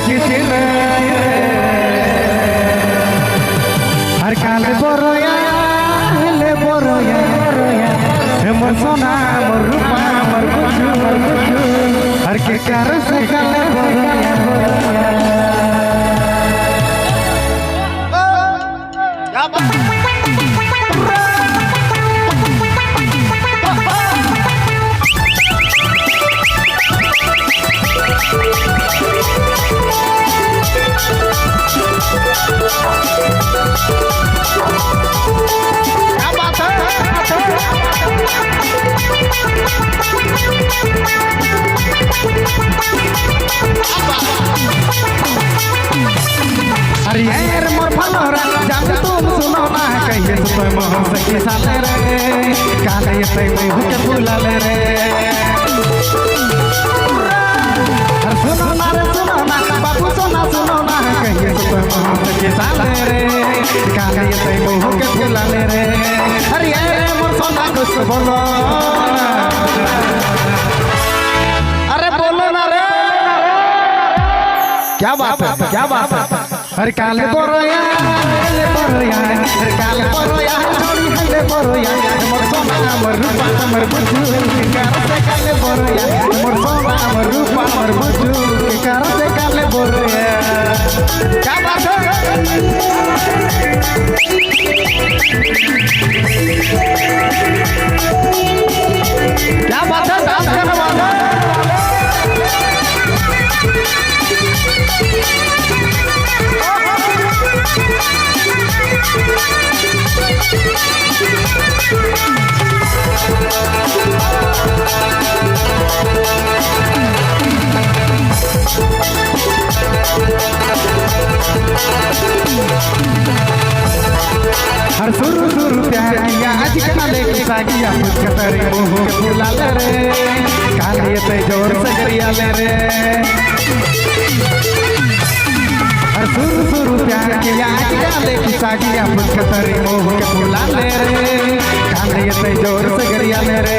किचिर हर काल बरोया ले बरोया मोर सोना मोर रूपा मोर बुझू हर के कार से काल बरोया अरे यार मोर फलोरा जब तुम सुनो ना कहिए तो मोह सखी साले रे काले ते मुंह के फुलाले रे हर सुनो ना बाबू सुनो ना कहिए तो मोह सखी साले रे काले ते मुंह के फुलाले रे अरे यार मोर सोना कुछ बोलो अरे बोलो ना रे क्या बात है हर काल बरोया ले बरोया हर काल बरोया छोड़ी हले बरोया मोर सोना मोर रूपा मोर बुझू के कार से काल बरोया मोर सोना मोर रूपा मोर बुझू के कार से काल बरोया क्या बात है डांस करने वाला हर सुरु प्यार किया आज काले की सागिया मुझकतरी मोह के फुलाले रे काले ते जोर से गरियाले रे हर सुरु प्यार किया आज काले की सागिया मुझकतरी मोह के फुलाले रे काले ते जोर से गरियाले रे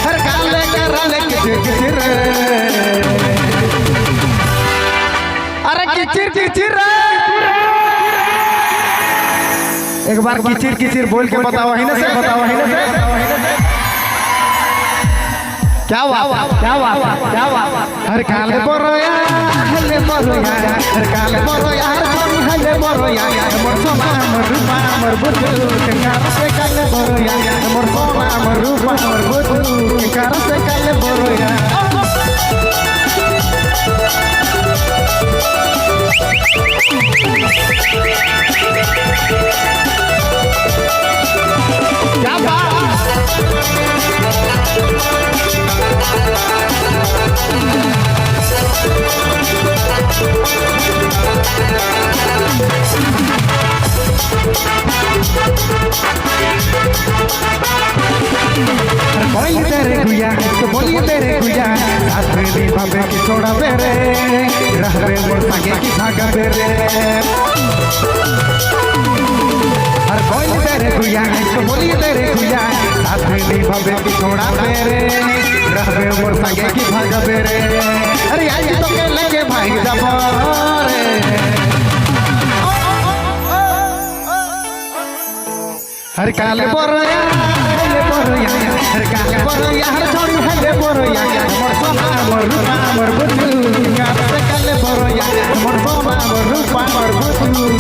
हर काले कराले किचिर अरे किचिर एक बार किचिर बोल के बताओ ही ना से क्या हुआ हर काल बरोया हले बरोया हर काल बरोया हले बरोया मोर सोना मोर रूपा मोर बुझू के कार से काल बरोया मोर सोना मोर रूपा मोर बुझू के कार से काल बरोया क्या बात बोलिए तेरे गुया तो बोलिए तेरे गुया साथ में दी बाबे की छोड़ा बेरे रह रे मोर संगे की भागा बेरे हर बोलिए तेरे गुया तो बोलिए तेरे गुया साथ में दी बाबे की छोड़ा बेरे रह रे मोर संगे की भागा बेरे अरे आज तो के लगे भाई जबारे हर काल बरोया हर काल बरोया हर छोड़ी हले बरोया मोर सोना मोर रूपा मोर बुझू कार से काल बरोया मोर सोना मोर रूपा मोर बुझू